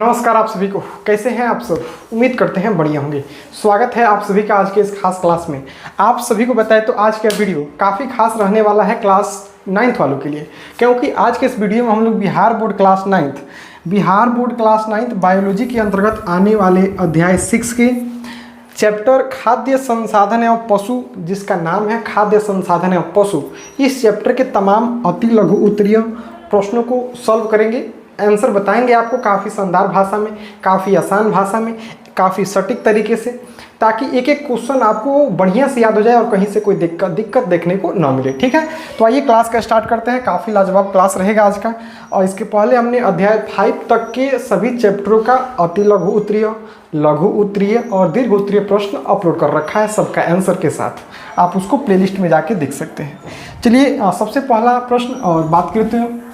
नमस्कार आप सभी को। कैसे हैं आप सब? उम्मीद करते हैं बढ़िया होंगे। स्वागत है आप सभी का आज के इस खास क्लास में। आप सभी को बताएं तो आज का वीडियो काफ़ी खास रहने वाला है क्लास 9th वालों के लिए, क्योंकि आज के इस वीडियो में हम लोग Bihar board class 9th biology के अंतर्गत आने वाले अध्याय 6 के चैप्टर खाद्य संसाधन एवं पशु, जिसका नाम है खाद्य संसाधन एवं पशु, इस चैप्टर के तमाम अति लघु उत्तरीय प्रश्नों को सॉल्व करेंगे। आंसर बताएंगे आपको काफ़ी शानदार भाषा में, काफ़ी आसान भाषा में, काफ़ी सटीक तरीके से, ताकि एक एक क्वेश्चन आपको बढ़िया से याद हो जाए और कहीं से कोई दिक्कत देखने को ना मिले। ठीक है, तो आइए क्लास का स्टार्ट करते हैं। काफ़ी लाजवाब क्लास रहेगा आज का। और इसके पहले हमने अध्याय 5 तक के सभी चैप्टरों का अति लघु उत्तरीय और दीर्घ उत्तरीय प्रश्न अपलोड कर रखा है, सबका आंसर के साथ। आप उसको प्लेलिस्ट में जाके देख सकते हैं। चलिए सबसे पहला प्रश्न और बात करते हैं।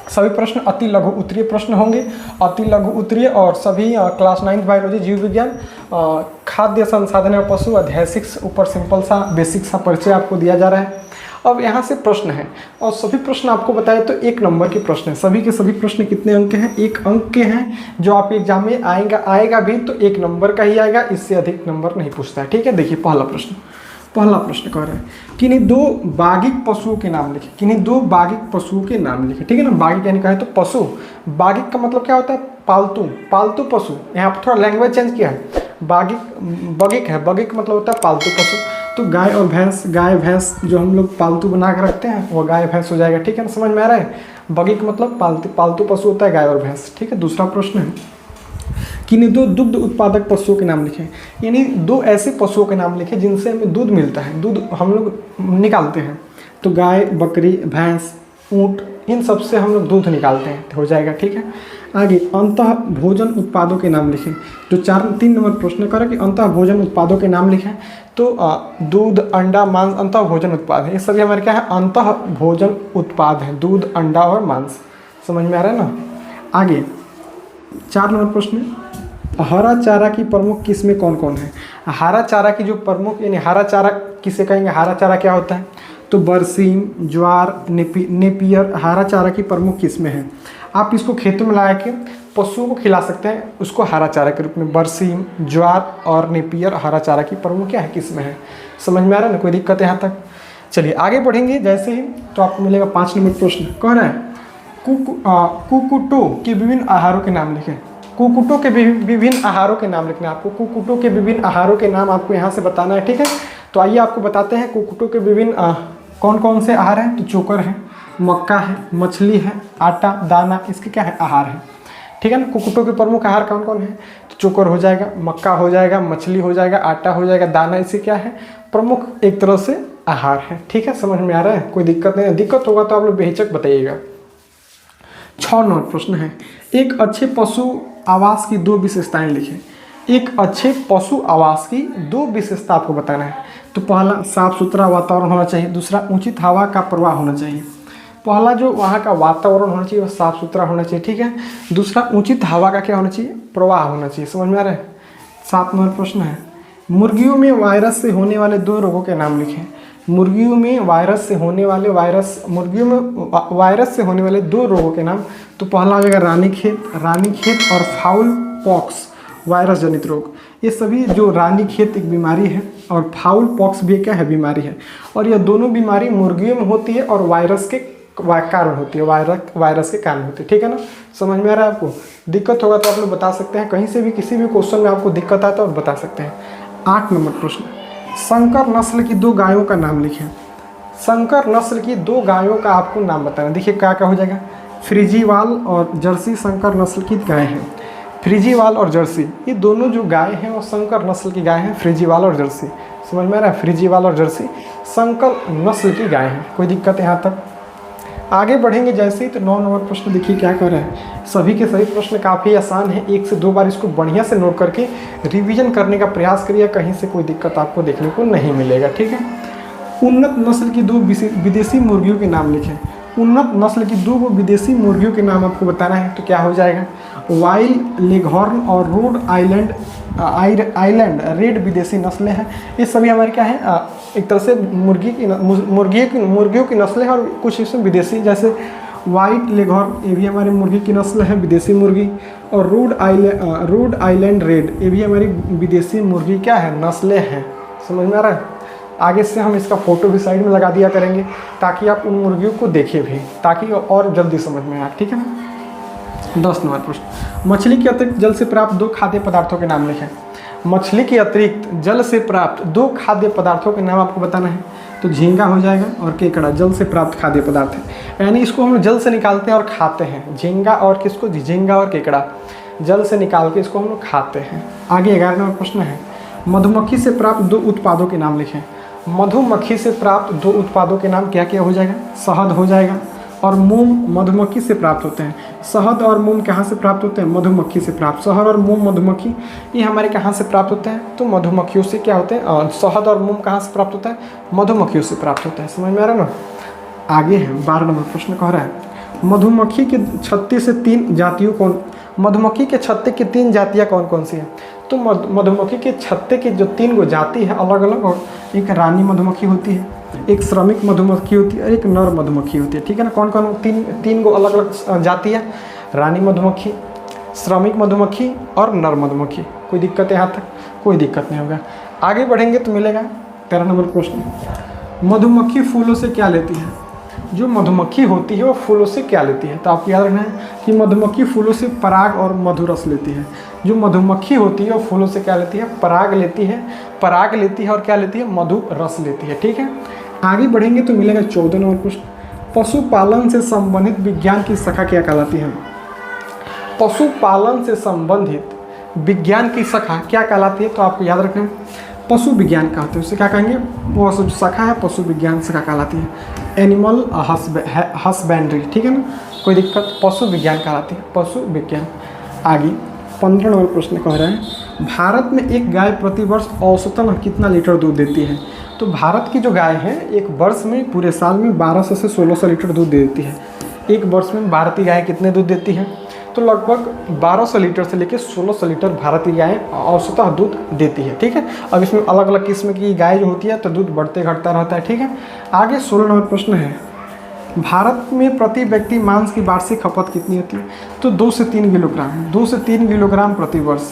सभी प्रश्न अति लघु उत्तरीय प्रश्न होंगे, अति लघु उत्तरीय, और सभी क्लास 9th बायोलॉजी जीव विज्ञान खाद्य संसाधन एवं पशु अध्याय 6 ऊपर सिंपल सा बेसिक सा परिचय आपको दिया जा रहा है। अब यहाँ से प्रश्न है और सभी प्रश्न आपको बताए तो 1 नंबर के प्रश्न हैं। सभी के सभी प्रश्न कितने अंक के हैं? 1 अंक के हैं, जो आपके एग्जाम में आएगा भी तो 1 नंबर का ही आएगा, इससे अधिक नंबर नहीं पूछता है। ठीक है, देखिए पहला प्रश्न कह रहा है किन्हीं 2 बागिक पशुओं के नाम लिखे। किन्हीं 2 बागिक पशुओं के नाम लिखे। ठीक है ना, बागिक यानी कहे तो पशु। बागिक का मतलब क्या होता है? पालतू पशु। यहाँ पर थोड़ा लैंग्वेज चेंज किया है। बगिक है, बगिक मतलब होता है पालतू पशु। तो गाय भैंस जो हम लोग पालतू बना के रखते हैं वो गाय भैंस हो जाएगा। ठीक है ना, समझ में आ रहा है? बगिक मतलब पालतू पशु होता है गाय और भैंस। ठीक है, दूसरा प्रश्न है किन्हीं 2 दुग्ध उत्पादक पशुओं के नाम लिखें। यानी 2 ऐसे पशुओं के नाम लिखें जिनसे हमें दूध मिलता है, दूध हम लोग निकालते हैं। तो गाय, बकरी, भैंस, ऊँट, इन सब से हम लोग दूध निकालते हैं, हो जाएगा। ठीक है, आगे अंतः भोजन उत्पादों के नाम लिखें। जो 3 नंबर प्रश्न करें कि अंतः भोजन उत्पादों के नाम लिखें, तो दूध, अंडा, मांस अंतः भोजन उत्पाद है। ये सभी हमारे क्या है? अंतः भोजन उत्पाद है, दूध, अंडा और मांस। समझ में आ रहा है ना? आगे 4 नंबर प्रश्न, हरा चारा की प्रमुख किस्में कौन कौन है? हरा चारा की जो प्रमुख, यानी हरा चारा किसे कहेंगे? हरा चारा क्या होता है? तो बरसीम, ज्वार, नेपियर हरा चारा की प्रमुख किस्में हैं। आप इसको खेतों में ला के पशुओं को खिला सकते हैं, उसको हरा चारा के रूप में। बरसीम, ज्वार और नेपियर हरा चारा की प्रमुख क्या है? किस्में हैं। समझ में आ रहा है ना? कोई दिक्कत है यहाँ तक? चलिए आगे बढ़ेंगे जैसे ही, तो आपको मिलेगा 5 नंबर प्रश्न। कह रहा है कुकुटों के विभिन्न आहारों के नाम लिखें। कुकुटों के विभिन्न आहारों के नाम लिखना है आपको। कुकुटों के विभिन्न आहारों के नाम आपको यहाँ से बताना है। ठीक है, तो आइए आपको बताते हैं कुकुटों के विभिन्न कौन कौन से आहार हैं। तो चोकर है, मक्का है, मछली है, आटा, दाना, इसके क्या है? आहार है। ठीक है ना, कुकुटों के प्रमुख आहार कौन कौन है? तो चोकर हो जाएगा, मक्का हो जाएगा, मछली हो जाएगा, आटा हो जाएगा, दाना, इसे क्या है? प्रमुख एक तरह से आहार है। ठीक है, समझ में आ रहा है? कोई दिक्कत नहीं है। दिक्कत होगा तो आप लोग बेहिचक बताइएगा। 6 नंबर प्रश्न है, एक अच्छे पशु आवास की 2 विशेषताएं लिखें। एक अच्छे पशु आवास की 2 विशेषता आपको बताना है। तो पहला, साफ सुथरा वातावरण होना चाहिए। दूसरा, उचित हवा का प्रवाह होना चाहिए। पहला जो वहाँ का वातावरण होना चाहिए वो साफ सुथरा होना चाहिए। ठीक है, दूसरा उचित हवा का क्या होना चाहिए? प्रवाह होना चाहिए। समझ में आ रहा है? 7 नंबर प्रश्न है, मुर्गियों में वायरस से होने वाले 2 रोगों के नाम लिखें। मुर्गियों में वायरस से होने वाले 2 रोगों के नाम। तो पहला हो जाएगा रानीखेत और फाउल पॉक्स वायरस जनित रोग। ये सभी जो रानीखेत एक बीमारी है और फाउल पॉक्स भी क्या है? बीमारी है। और यह दोनों बीमारी मुर्गियों में होती है और वायरस के कारण होती है, वायरस के कारण होती है। ठीक है ना, समझ में आ रहा है आपको? दिक्कत होगा तो आप लोग बता सकते हैं, कहीं से भी किसी भी क्वेश्चन में आपको दिक्कत आता है और बता सकते हैं। 8 नंबर प्रश्न, संकर नस्ल की 2 गायों का नाम लिखें। संकर नस्ल की 2 गायों का आपको नाम बताना। देखिए क्या क्या हो जाएगा? फ्रिजीवाल और जर्सी संकर नस्ल की गाय हैं। फ्रिजीवाल और जर्सी, ये दोनों जो गाय हैं वो संकर नस्ल की गाय हैं। फ्रिजीवाल और जर्सी, समझ में आ रहा है? फ्रिजीवाल और जर्सी संकर नस्ल की गाय हैं। कोई दिक्कत है यहाँ तक? आगे बढ़ेंगे जैसे ही, तो 9 नंबर प्रश्न देखिए क्या कर रहे हैं। सभी के सभी प्रश्न काफ़ी आसान है। 1 से 2 बार इसको बढ़िया से नोट करके रिवीजन करने का प्रयास करिए, कहीं से कोई दिक्कत आपको देखने को नहीं मिलेगा। ठीक है, उन्नत नस्ल की 2 विदेशी मुर्गियों के नाम लिखें। उन्नत नस्ल की 2 विदेशी मुर्गियों के नाम आपको बताना है। तो क्या हो जाएगा? वाइल्ड लेगहॉर्न और रोड आइलैंड रेड विदेशी नस्लें हैं। ये सभी हमारे क्या है? एक तरह से मुर्गियों की नस्लें हैं और कुछ इसमें विदेशी, जैसे वाइट लेघॉर्न, ये भी हमारी मुर्गी की नस्ल है, विदेशी मुर्गी। और रोड आइलैंड रेड, ये भी हमारी विदेशी मुर्गी क्या है, नस्लें हैं। समझ में आ रहा है। आगे से हम इसका फ़ोटो भी साइड में लगा दिया करेंगे ताकि आप उन मुर्गियों को देखें भी, ताकि और जल्दी समझ में आए, ठीक है ना। 10 नंबर प्रश्न, मछली के अतिरिक्त जल से प्राप्त 2 खाद्य पदार्थों के नाम लिखें। मछली के अतिरिक्त जल से प्राप्त 2 खाद्य पदार्थों के नाम आपको बताना है। तो झींगा हो जाएगा और केकड़ा जल से प्राप्त खाद्य पदार्थ है, यानी इसको हम जल से निकालते हैं और खाते हैं। झींगा और किसको, झींगा और केकड़ा जल से निकाल के इसको हम लोग खाते हैं। आगे 11 नंबर प्रश्न है, मधुमक्खी से प्राप्त 2 उत्पादों के नाम लिखें। मधुमक्खी से प्राप्त 2 उत्पादों के नाम क्या क्या हो जाएगा, शहद हो जाएगा और मोम मधुमक्खी से प्राप्त होते हैं। शहद और मोम कहाँ से प्राप्त होते हैं, मधुमक्खी से प्राप्त। शहद और मोम मधुमक्खी ये हमारे कहाँ से प्राप्त होते हैं, तो मधुमक्खियों से क्या होते हैं, शहद और मोम कहाँ से प्राप्त होता है, मधुमक्खियों से प्राप्त होता है। समझ में आ रहा है ना। आगे है 12 नंबर प्रश्न कह रहा है, मधुमक्खी के छत्ते से 3 जातियों कौन, मधुमक्खी के छत्ते की 3 जातियाँ कौन कौन सी हैं। तो मधुमक्खी के छत्ते की जो 3 गो जाति है अलग अलग, और एक रानी मधुमक्खी होती है, एक श्रमिक मधुमक्खी होती है और एक नर मधुमक्खी होती है, ठीक है ना। कौन कौन, तीन गो अलग अलग जाति है, रानी मधुमक्खी, श्रमिक मधुमक्खी और नर मधुमक्खी। कोई दिक्कत है यहाँ तक, कोई दिक्कत नहीं होगा। आगे बढ़ेंगे तो मिलेगा 13 नंबर प्रश्न, मधुमक्खी फूलों से क्या लेती है। जो मधुमक्खी होती है वो फूलों से क्या लेती है, तो आपको याद रखना है कि मधुमक्खी फूलों से पराग और मधुरस लेती है। जो मधुमक्खी होती है वो फूलों से क्या लेती है, पराग लेती है, पराग लेती है और क्या लेती है, मधुरस लेती है, ठीक है। आगे बढ़ेंगे तो मिलेगा 14 नंबर प्रश्न, पशुपालन से संबंधित विज्ञान की शाखा क्या कहलाती है। पशुपालन से संबंधित विज्ञान की शाखा क्या कहलाती है, तो आपको याद रखना है पशु विज्ञान कहते हैं, उसे क्या कहेंगे, वो जो शाखा है पशु विज्ञान शाखा कहलाती है। एनिमल हस्बेंड्री, ठीक है ना, कोई दिक्कत, पशु विज्ञान कहलाती है, पशु विज्ञान। आगे 15 नंबर प्रश्न कह रहा है, भारत में एक गाय प्रतिवर्ष औसतन कितना लीटर दूध देती है। तो भारत की जो गाय है एक वर्ष में, पूरे साल में 1200 से 1600 लीटर दूध दे देती है। एक वर्ष में भारतीय गाय कितने दूध देती है, तो लगभग 1200 लीटर से लेकर 1600 लीटर भारतीय गाय औसतः दूध देती है, ठीक है। अब इसमें अलग अलग किस्म की गाय जो होती है तो दूध बढ़ते घटता रहता है, ठीक है। आगे 16 नंबर प्रश्न है, भारत में प्रति व्यक्ति मांस की वार्षिक खपत कितनी होती है, तो 2 से 3 किलोग्राम, 2 से 3 किलोग्राम प्रति वर्ष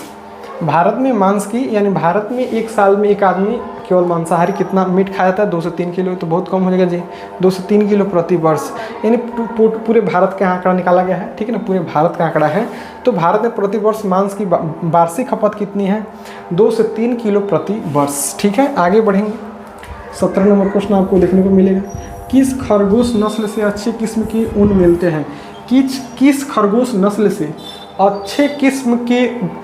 भारत में मांस की, यानी भारत में एक साल में एक आदमी केवल मांसाहारी कितना मीट खाया था, 2 से 3 किलो, तो बहुत कम हो जाएगा जी, 2 से 3 किलो प्रति वर्ष, यानी पूरे भारत का आंकड़ा निकाला गया है, ठीक है ना, पूरे भारत का आंकड़ा है। तो भारत में प्रति वर्ष मांस की वार्षिक खपत कितनी है, 2 से 3 किलो प्रति वर्ष, ठीक है। आगे बढ़ेंगे 17 नंबर क्वेश्चन आपको देखने को मिलेगा, किस खरगोश नस्ल से अच्छी किस्म की ऊन मिलते हैं। किस खरगोश नस्ल से अच्छे किस्म के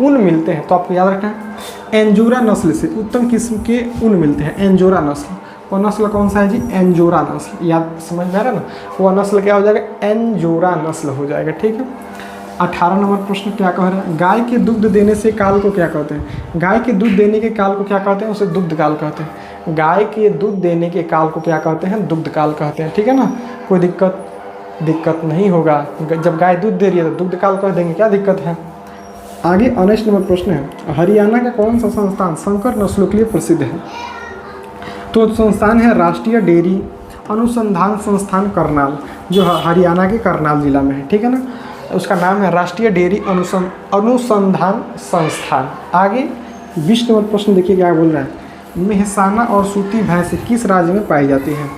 ऊन मिलते हैं, तो आपको याद रखना है एंजोरा नस्ल से उत्तम किस्म के ऊन मिलते हैं। एंजोरा नस्ल, वो नस्ल कौन सा है जी, एंजोरा नस्ल, याद समझ में आ रहा है ना, वो नस्ल क्या हो जाएगा, एंजोरा नस्ल हो जाएगा, ठीक है। 18 नंबर प्रश्न क्या कह रहा है, गाय के दूध देने से काल को क्या कहते हैं। गाय के दूध देने के काल को क्या कहते हैं, उसे दुग्ध काल कहते हैं। गाय के दूध देने के काल को क्या कहते हैं, दुग्ध काल कहते हैं, ठीक है ना। कोई दिक्कत नहीं होगा, जब गाय दूध दे रही है तो दुग्ध काल कह देंगे, क्या दिक्कत है। आगे 19 नंबर प्रश्न है, हरियाणा का कौन सा संस्थान संकर नस्लों के लिए प्रसिद्ध है। तो संस्थान है राष्ट्रीय डेयरी अनुसंधान संस्थान करनाल, जो हरियाणा के करनाल जिला में है, ठीक है ना। उसका नाम है राष्ट्रीय डेयरी अनुसंधान संस्थान। आगे 20 नंबर प्रश्न देखिए क्या बोल रहा है, मेहसाना और सूती भैंस किस राज्य में पाई जाती है।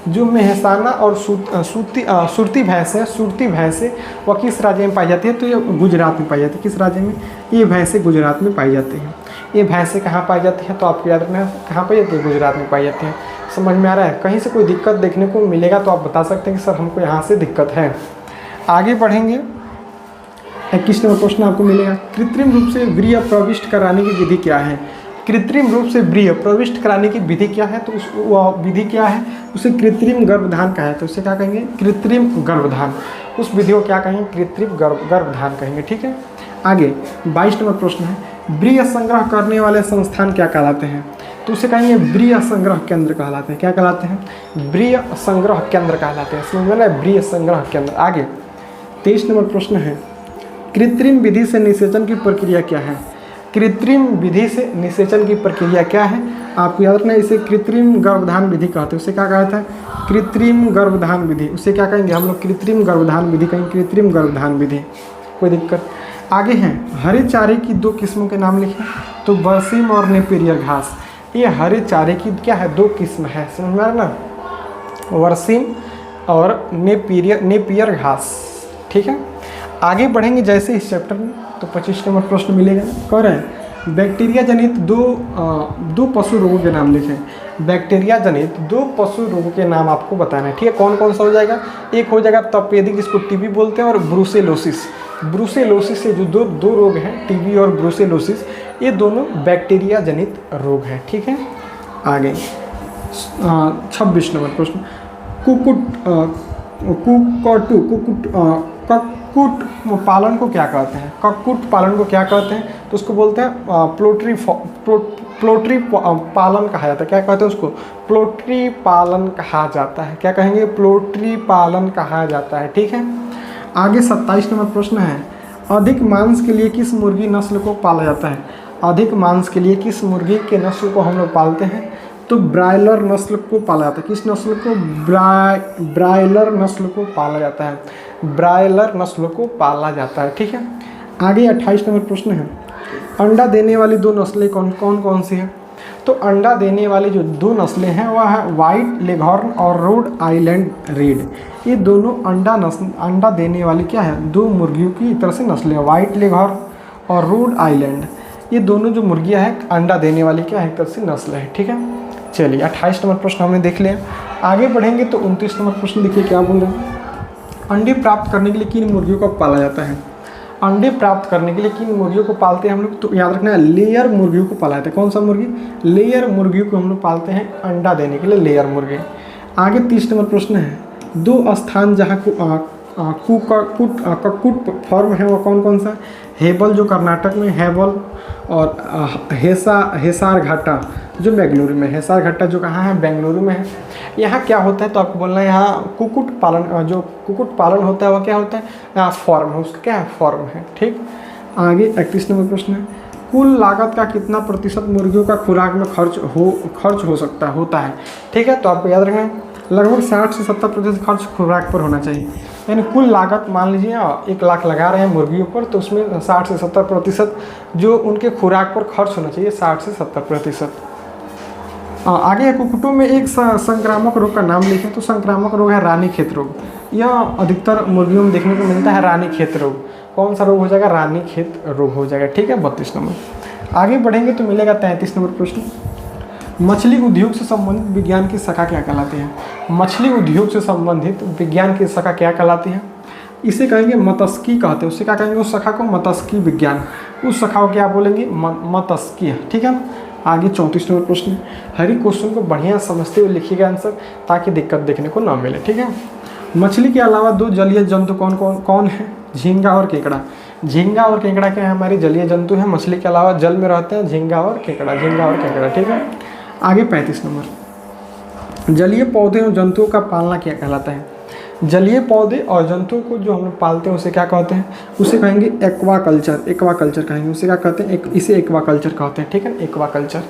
जो मेहसाना और सुरती भैंस है वह किस राज्य में पाई जाती है, तो ये गुजरात में पाई जाती है। किस राज्य में, ये भैंसें गुजरात में पाई जाती हैं। ये भैंसें कहाँ पाई जाती हैं, तो आपको याद रखना है कहाँ पाई जाती है, गुजरात में पाई जाती हैं। समझ में आ रहा है, कहीं से कोई दिक्कत देखने को मिलेगा तो आप बता सकते हैं कि सर हमको यहाँ से दिक्कत है। आगे बढ़ेंगे 21 नंबर प्रश्न आपको मिलेगा, कृत्रिम रूप से वीर्य प्रविष्ट कराने की विधि क्या है। कृत्रिम रूप से वीर्य प्रविष्ट कराने की विधि क्या है, तो वह विधि क्या है, उसे कृत्रिम गर्भधान कहा है, तो उसे क्या कहेंगे, कृत्रिम गर्भधान। उस विधि को क्या कहेंगे, कृत्रिम गर्भधान कहेंगे, ठीक है। आगे 22 नंबर प्रश्न है, वीर्य संग्रह करने वाले संस्थान क्या कहलाते हैं, तो उसे कहेंगे वीर्य संग्रह केंद्र कहलाते हैं। क्या कहलाते हैं, वीर्य संग्रह केंद्र कहलाते हैं। समझ में आया, वीर्य संग्रह केंद्र। आगे 23 नंबर प्रश्न है, कृत्रिम विधि से निषेचन की प्रक्रिया क्या है। कृत्रिम विधि से निषेचन की प्रक्रिया क्या है, आपको याद रखना है, इसे कृत्रिम गर्भधान विधि कहते हैं। उसे क्या कहते हैं? कृत्रिम गर्भधान विधि। उसे क्या कहेंगे हम लोग? कृत्रिम गर्भधान विधि कहेंगे, कृत्रिम गर्भधान विधि। कोई दिक्कत? आगे हैं हरे चारे की 2 किस्मों के नाम लिखें। तो बरसीम और नेपियर घास, ये हरे चारे की क्या है? 2 किस्म है, समझ में आ रहा ना? बरसीम और नेपियर घास। ठीक है, आगे बढ़ेंगे जैसे इस चैप्टर में तो 25 नंबर प्रश्न मिलेगा। कह रहे हैं बैक्टीरिया जनित दो पशु रोगों के नाम लिखें। बैक्टीरिया जनित 2 पशु रोगों के नाम आपको बताना है। ठीक है, कौन कौन सा हो जाएगा? एक हो जाएगा तपेदिक, जिसको टीबी बोलते हैं, और ब्रूसेलोसिस। ब्रूसेलोसिस से जो दो रोग हैं, टीबी और ब्रूसेलोसिस, ये दोनों बैक्टीरिया जनित रोग हैं। ठीक है, आगे 26 नंबर प्रश्न, कक्कुट पालन को क्या कहते हैं? कक्कुट पालन को क्या कहते हैं? तो उसको बोलते हैं प्लोट्री पालन कहा जाता है। क्या कहते हैं उसको? प्लोट्री पालन कहा जाता है। क्या कहेंगे? प्लोट्री पालन कहा जाता है। ठीक है, आगे 27 नंबर प्रश्न है, अधिक मांस के लिए किस मुर्गी नस्ल को पाला जाता है? अधिक मांस के लिए किस मुर्गी के नस्ल को हम लोग पालते हैं? तो ब्रायलर नस्ल को पाला जाता है। किस नस्ल को? ब्रायलर नस्ल को पाला जाता है। ब्रायलर नस्ल को पाला जाता है। ठीक है, आगे 28 नंबर प्रश्न है, अंडा देने वाली 2 नस्लें कौन सी हैं? तो अंडा देने वाली जो 2 नस्लें हैं वह है वाइट लेघॉर्न और रोड आइलैंड रेड। ये दोनों अंडा देने वाली क्या है? 2 मुर्गियों की तरह से नस्लें हैं, वाइट लेघॉर्न और रोड आइलैंड। ये दोनों जो मुर्गियां हैं अंडा देने वाली क्या है? एक तरह से नस्ल है। ठीक है, चलिए 28 नंबर प्रश्न हमने देख लिया। आगे बढ़ेंगे तो 29 नंबर प्रश्न देखिए क्या बोल रहे हैं, अंडे प्राप्त करने के लिए किन मुर्गियों को पाला जाता है? अंडे प्राप्त करने के लिए किन मुर्गियों को पालते हैं हम लोग? तो याद रखना है लेयर मुर्गियों को पाला जाता है। कौन सा मुर्गी? लेयर मुर्गियों को हम लोग पालते हैं अंडा देने के लिए, लेयर मुर्गे। आगे 30 नंबर प्रश्न है, 2 स्थान जहाँ कक्कुट फॉर्म है वो कौन कौन सा? हेबल जो कर्नाटक में, हेबल, और हेसार घाटा जो बेंगलुरु में। हेसार घाटा जो कहाँ है? बेंगलुरु में है। यहाँ क्या होता है तो आपको बोलना है, यहाँ कुक्कुट पालन होता है वो क्या होता है? यहाँ फॉर्म है, उसका क्या है? फॉर्म है। ठीक, आगे 31 नंबर प्रश्न है, कुल लागत का कितना प्रतिशत मुर्गियों का खुराक में खर्च होता है? ठीक है, तो आपको याद रखना है लगभग 60 से 70% खर्च खुराक पर होना चाहिए। यानी कुल लागत मान लीजिए 1 लाख लगा रहे हैं मुर्गियों पर, तो उसमें 60 से 70% जो उनके खुराक पर खर्च होना चाहिए, 60 से 70%। आगे कुक्कुटों में एक संक्रामक रोग का नाम लिखें। तो संक्रामक रोग है रानीखेत रोग। यह अधिकतर मुर्गियों में देखने को मिलता है, रानीखेत रोग। कौन सा रोग हो जाएगा? रानीखेत रोग हो जाएगा। ठीक है, 32 नंबर। आगे बढ़ेंगे तो मिलेगा 33 नंबर प्रश्न, मछली उद्योग से संबंधित विज्ञान की शाखा क्या कहलाती है? मछली उद्योग से संबंधित विज्ञान की शाखा क्या कहलाती है? इसे कहेंगे मतस्की कहते हैं। उसे क्या कहेंगे? उस शाखा को मतस्की विज्ञान। उस शाखा को क्या बोलेंगे? मतस्की। ठीक है, आगे 34 नंबर प्रश्न, हर एक क्वेश्चन को बढ़िया समझते हुए लिखिएगा आंसर, ताकि दिक्कत देखने को ना मिले। ठीक है, मछली के अलावा 2 जलीय जंतु कौन है? झींगा और केकड़ा। झींगा और केकड़ा क्या है? हमारे जलीय जंतु हैं। मछली के अलावा जल में रहते हैं झींगा और केकड़ा। ठीक है, आगे 35 नंबर, जलीय पौधे और जंतुओं का पालना क्या कहलाता है? जलीय पौधे और जंतुओं को जो हम लोग पालते हैं उसे क्या कहते हैं? उसे कहेंगे एक्वाकल्चर कहेंगे। उसे क्या कहते हैं? इसे एक्वाकल्चर कहते हैं। ठीक है, एक्वाकल्चर।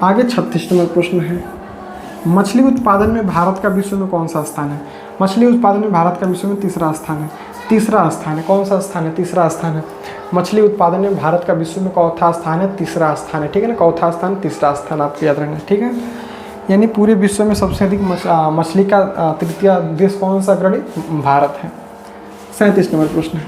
आगे 36 नंबर प्रश्न है, मछली उत्पादन में भारत का विश्व में कौन सा स्थान है? मछली उत्पादन में भारत का विश्व में 3रा स्थान है। कौन सा स्थान है? 3रा स्थान है। मछली उत्पादन में भारत का विश्व में चौथा स्थान है, 3रा स्थान है। ठीक है ना, चौथा स्थान 3रा स्थान आपको याद रखना। ठीक है, यानी पूरे विश्व में सबसे अधिक मछली का 3य देश कौन सा अग्रणी? भारत है। 37 नंबर प्रश्न है,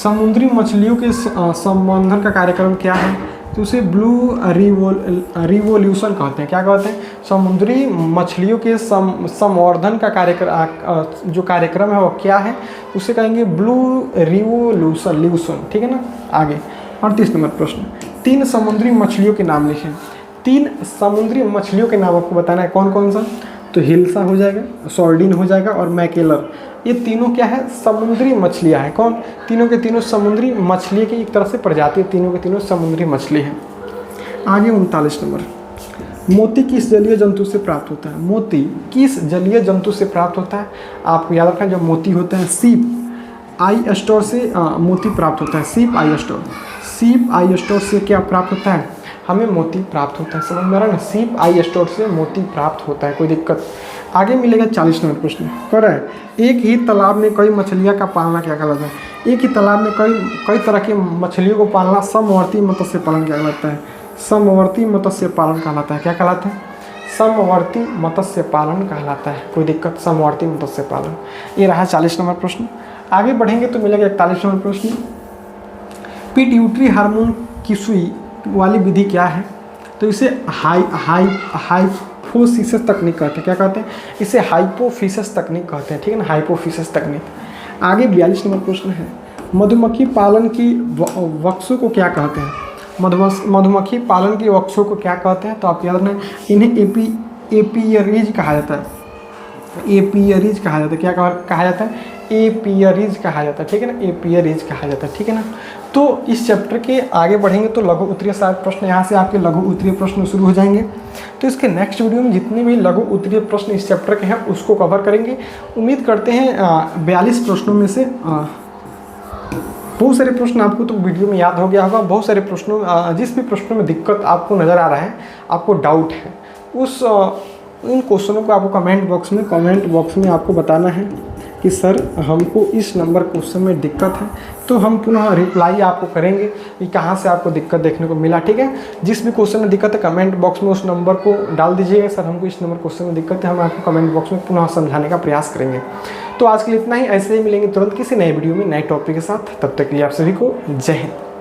समुद्री मछलियों के संवर्धन का कार्यक्रम क्या है? तो उसे ब्लू रिवोल्यूशन कहते हैं। क्या कहते हैं? समुद्री मछलियों के संवर्धन का जो कार्यक्रम है वो क्या है? उसे कहेंगे ब्लू रिवोल्यूशन। ठीक है ना, आगे 38 नंबर प्रश्न, 3 समुद्री मछलियों के नाम लिखें। 3 समुद्री मछलियों के नाम आपको बताना है। कौन कौन सा? तो हिल्सा हो जाएगा, सॉर्डिन हो जाएगा और मैकेलर। ये तीनों क्या है? समुद्री मछलियाँ हैं। कौन? तीनों के तीनों समुद्री मछली की एक तरह से प्रजाति, तीनों के तीनों समुद्री मछली हैं। आगे 39 नंबर, मोती किस जलीय जंतु से प्राप्त होता है? मोती किस जलीय जंतु से प्राप्त होता है? आपको याद रखना, जो मोती होता है सीप आई स्टोर से मोती प्राप्त होता है। सीप आई स्टोर से क्या प्राप्त होता है? हमें मोती प्राप्त होता है। समझ में आ रहा है ना, सीप आई स्टोर से मोती प्राप्त होता है, कोई दिक्कत। आगे मिलेगा 40 नंबर प्रश्न। कह रहा है एक ही तालाब में कई मछलियाँ का पालना क्या कहलाता है। एक ही तालाब में कई तरह की मछलियों को पालना समवर्ती मत्स्य पालन क्या कहलाता है। समवर्ती मत्स्य पालन कहलाता है। क्या कहलाता है? समवर्ती मत्स्य पालन कहलाता है, कोई दिक्कत। समवर्ती मत्स्य पालन। ये रहा 40 नंबर प्रश्न। आगे बढ़ेंगे तो मिलेगा 41 नंबर प्रश्न। पिट्यूटरी हार्मोन की सुई वाली विधि क्या है। तो इसे हाइपोफिसिस तकनीक कहते हैं। क्या कहते हैं? इसे हाइपोफिसिस तकनीक कहते हैं, ठीक है ना, हाइपोफिसिस तकनीक। आगे 42 नंबर प्रश्न है, मधुमक्खी पालन की वक्षों को क्या कहते हैं। मधुमक्खी पालन की वक्षों को क्या कहते हैं। तो आप याद रखना, इन्हें एपियरीज कहा जाता है। एपियरीज कहा जाता है। क्या कहा जाता है? एपियरीज कहा जाता है, ठीक है ना, एपियरीज कहा जाता है, ठीक है ना। तो इस चैप्टर के आगे बढ़ेंगे तो लघु उत्तरीय सारे प्रश्न, यहाँ से आपके लघु उत्तरीय प्रश्न शुरू हो जाएंगे। तो इसके नेक्स्ट वीडियो में जितने भी लघु उत्तरीय प्रश्न इस चैप्टर के हैं उसको कवर करेंगे। उम्मीद करते हैं 42 प्रश्नों में से बहुत सारे प्रश्न आपको तो वीडियो में याद हो गया होगा। बहुत सारे प्रश्नों, जिस भी प्रश्नों में दिक्कत आपको नज़र आ रहा है, आपको डाउट है, उन क्वेश्चनों को आपको कमेंट बॉक्स में आपको बताना है कि सर हमको इस नंबर क्वेश्चन में दिक्कत है। तो हम पुनः रिप्लाई आपको करेंगे कि कहाँ से आपको दिक्कत देखने को मिला, ठीक है। जिस भी क्वेश्चन में दिक्कत है कमेंट बॉक्स में उस नंबर को डाल दीजिएगा, सर हमको इस नंबर क्वेश्चन में दिक्कत है, हम आपको कमेंट बॉक्स में पुनः समझाने का प्रयास करेंगे। तो आज के लिए इतना ही। ऐसे ही मिलेंगे तुरंत किसी नए वीडियो में नए टॉपिक के साथ। तब तक के लिए आप सभी को जय हिंद।